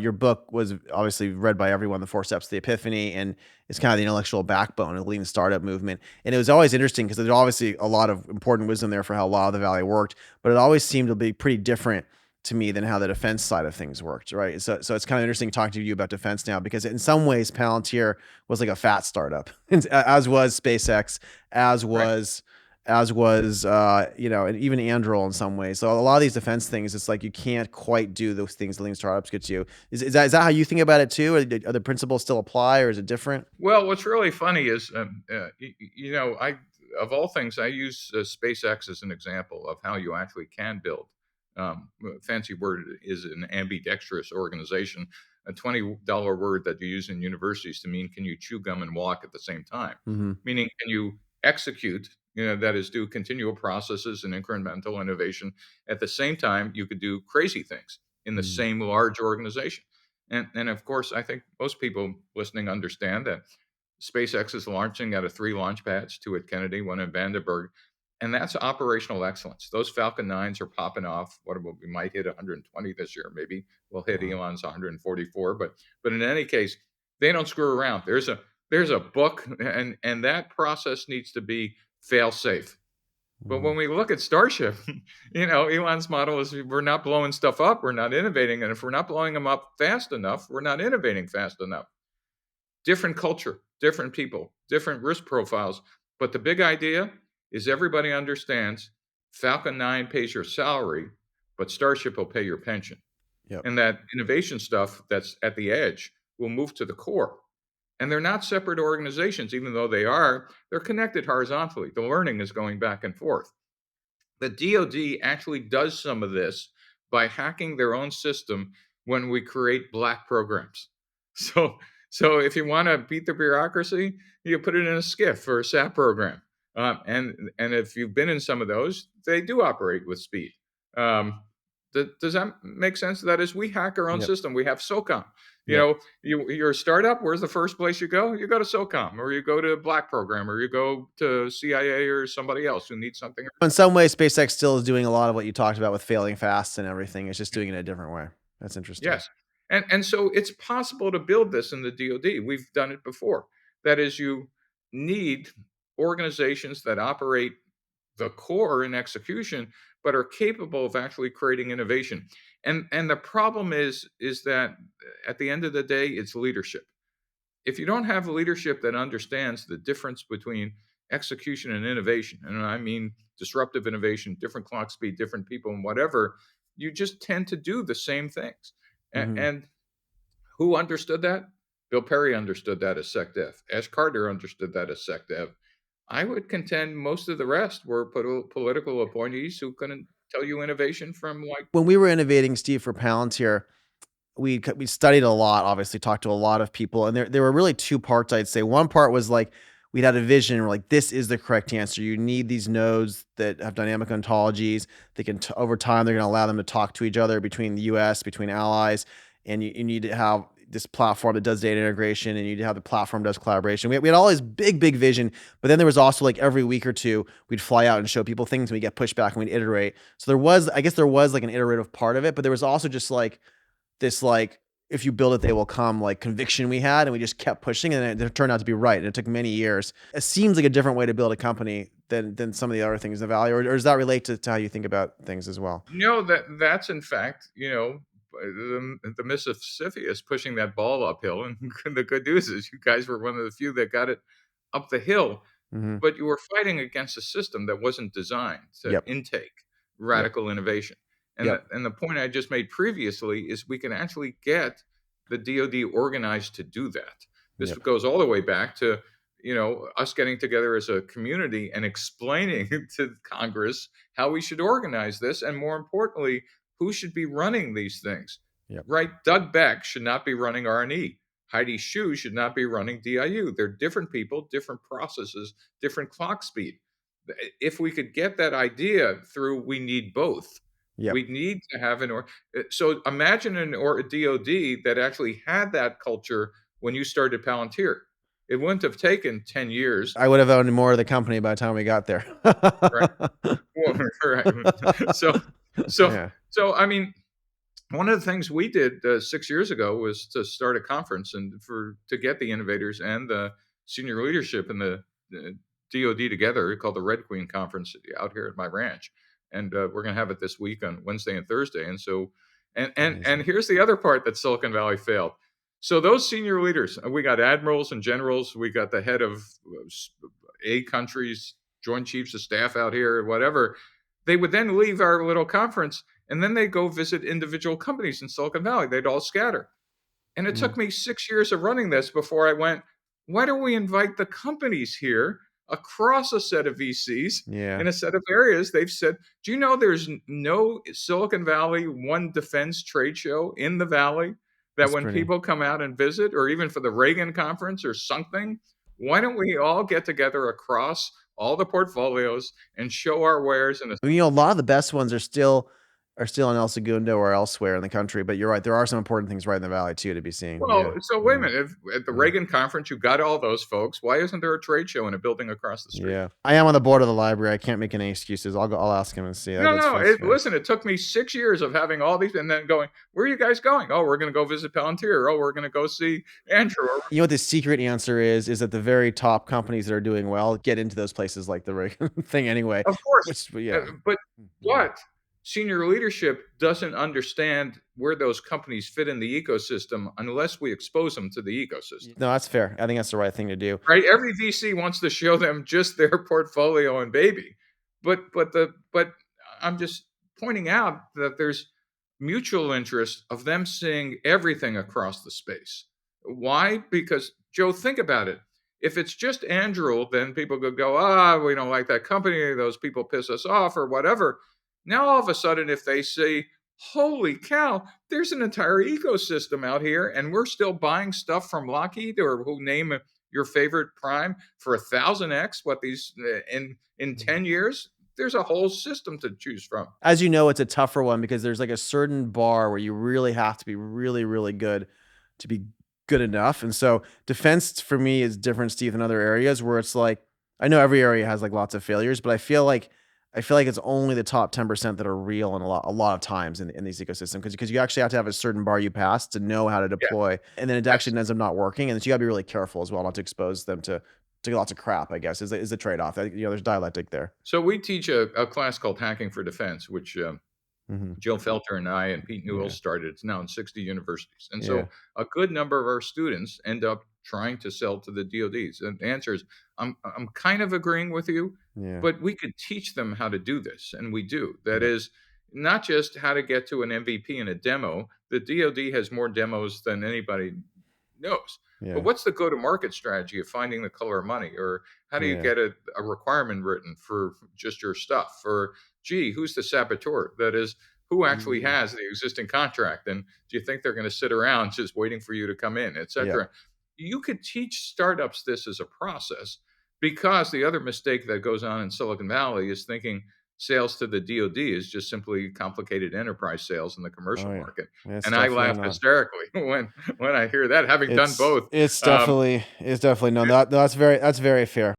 Your book was obviously read by everyone, The Four Steps to the Epiphany, and it's kind of the intellectual backbone of the lean startup movement. And it was always interesting because there's obviously a lot of important wisdom there for how Law of the Valley worked, but it always seemed to be pretty different to me than how the defense side of things worked, right? So it's kind of interesting talking to you about defense now, because in some ways Palantir was like a fat startup, as was SpaceX, as Right. was and even Anduril in some ways. So a lot of these defense things, it's like you can't quite do those things the lean startups get you. Is that how you think about it too? Are the principles still apply, or is it different? Well, what's really funny is, I of all things, I use SpaceX as an example of how you actually can build. Fancy word is an ambidextrous organization, a $20 word that you use in universities to mean can you chew gum and walk at the same time? Mm-hmm. Meaning, can you execute? That is, do continual processes and incremental innovation. At the same time, you could do crazy things in the Mm-hmm. same large organization. And of course, I think most people listening understand that SpaceX is launching out of 3 launch pads, 2 at Kennedy, 1 in Vandenberg, and that's operational excellence. Those Falcon 9s are popping off. We might hit 120 this year, maybe we'll hit Wow. Elon's 144, but in any case, they don't screw around. There's a book, and that process needs to be fail safe. But Mm-hmm. when we look at Starship, Elon's model is we're not blowing stuff up, we're not innovating, and if we're not blowing them up fast enough, we're not innovating fast enough. Different culture, different people, different risk profiles. But the big idea is everybody understands Falcon 9 pays your salary, but Starship will pay your pension. Yep. And that innovation stuff that's at the edge will move to the core. And they're not separate organizations, even though they're connected horizontally. The learning is going back and forth. The DoD actually does some of this by hacking their own system when we create black programs. So, so if you want to beat the bureaucracy, you put it in a SCIF or a SAP program. And if you've been in some of those, they do operate with speed. Does that make sense? That is, we hack our own Yep. system. We have SOCOM. Yep. You're a startup. Where's the first place you go? You go to SOCOM, or you go to Black Program, or you go to CIA or somebody else who needs something. In some ways, SpaceX still is doing a lot of what you talked about with failing fast and everything. It's just doing it a different way. That's interesting. Yes. And so it's possible to build this in the DoD. We've done it before. That is, you need organizations that operate the core in execution, but are capable of actually creating innovation. And the problem is that at the end of the day, it's leadership. If you don't have leadership that understands the difference between execution and innovation, and I mean disruptive innovation, different clock speed, different people, and whatever, you just tend to do the same things. Mm-hmm. And who understood that? Bill Perry understood that as SecDev. Ash Carter understood that as SecDev. I would contend most of the rest were political appointees who couldn't tell you innovation from like. When we were innovating, Steve, for Palantir, we studied a lot, obviously talked to a lot of people, and there were really 2 parts, I'd say. One part was like we'd had a vision, and we're like, this is the correct answer. You need these nodes that have dynamic ontologies. They can over time they're going to allow them to talk to each other between the US, between allies, and you need to have this platform that does data integration, and you need to have the platform that does collaboration. We had all this big vision, but then there was also like every week or two we'd fly out and show people things, and we get pushed back and we'd iterate. So I guess there was like an iterative part of it, but there was also just like this like if you build it they will come like conviction we had, and we just kept pushing, and it turned out to be right, and it took many years. It seems like a different way to build a company than some of the other things in the valley, or does that relate to how you think about things as well? That's in fact, the Miss Sisyphus pushing that ball uphill. And the good news is you guys were one of the few that got it up the hill, Mm-hmm. but you were fighting against a system that wasn't designed to Yep. intake Yep. radical innovation. And Yep. the point I just made previously is we can actually get the DoD organized to do that. This Yep. goes all the way back to us getting together as a community and explaining to Congress how we should organize this, and more importantly, who should be running these things. Yep. Right? Doug Beck should not be running R&E. Heidi Shue should not be running DIU. They're different people, different processes, different clock speed. If we could get that idea through, we need both. Yep. We need to have so imagine a DoD that actually had that culture when you started Palantir. It wouldn't have taken 10 years, I would have owned more of the company by the time we got there. right? Well, right. So, so, Yeah. so, I mean, one of the things we did 6 years ago was to start a conference and to get the innovators and the senior leadership in the DoD together, called the Red Queen Conference out here at my ranch, and we're going to have it this week on Wednesday and Thursday. And so, and Amazing. here's the other part that Silicon Valley failed. So those senior leaders, we got admirals and generals, we got the head of a countries, joint chiefs of staff out here, whatever. They would then leave our little conference and then they go visit individual companies in Silicon Valley. They'd all scatter. And it Mm. took me 6 years of running this before I went, why don't we invite the companies here across a set of VCs Yeah, in a set of areas? They've said, do you know there's no Silicon Valley One Defense trade show in the Valley that that's when pretty. people come out and visit, or even for the Reagan conference or something, why don't we all get together across all the portfolios and show our wares in a You know, a lot of the best ones are still in El Segundo or elsewhere in the country, but you're right, there are some important things right in the valley too to be seen. well, Yeah, so wait a yeah, minute. If at the yeah, Reagan conference, you got all those folks. Why isn't there a trade show in a building across the street? yeah. I am on the board of the library. I can't make any excuses. I'll ask him and see. No, That's no. that's fair. Listen, it took me 6 years of having all these, and then going, "Where are you guys going?" "Oh, we're going to go visit Palantir." "Oh, we're going to go see Andrew." You know what the secret answer is that the very top companies that are doing well get into those places like the rig thing anyway. Of course, Which yeah. but Yeah. what senior leadership doesn't understand where those companies fit in the ecosystem unless we expose them to the ecosystem. No, that's fair. I think that's the right thing to do. Right? Every VC wants to show them just their portfolio and baby. But I'm just pointing out that there's mutual interest of them seeing everything across the space. Why? Because Joe, think about it. If it's just Andrew, then people could go, we don't like that company, those people piss us off, or whatever. Now all of a sudden, if they say, holy cow, there's an entire ecosystem out here, and we're still buying stuff from Lockheed or who name your favorite prime for 1,000x what these in 10 years, there's a whole system to choose from. As you know, it's a tougher one because there's like a certain bar where you really have to be really, really good to be good enough. And so defense for me is different, Steve, than other areas where it's like I know every area has like lots of failures, but I feel like it's only the top 10% that are real in a lot of times in these ecosystems because you actually have to have a certain bar you pass to know how to Yeah, deploy. And then it that's actually ends up not working. And so you gotta be really careful as well not to expose them to lots of crap, I guess, is the trade-off. There's dialectic there. so we teach a class called Hacking for Defense, which Hmm. Jill Felter and I and Pete Newell Yeah. started. It's now in 60 universities. And Yeah. so a good number of our students end up trying to sell to the DODs. And the answer is I'm kind of agreeing with you, Yeah. but we could teach them how to do this. And we do. That Yeah. is not just how to get to an MVP in a demo. The DOD has more demos than anybody knows. But Yeah. what's the go to market strategy of finding the color of money? Or how do you Yeah. get a requirement written for just your stuff? Or, gee, who's the saboteur? That is, who actually Mm. has the existing contract? And do you think they're going to sit around just waiting for you to come in, et Yeah. cetera? You could teach startups this as a process because the other mistake that goes on in Silicon Valley is thinking sales to the DoD is just simply complicated enterprise sales in the commercial Oh, yeah. market. It's And I definitely laugh not. hysterically when I hear that, having done It's both. it's Um, definitely it's definitely no, that's very fair.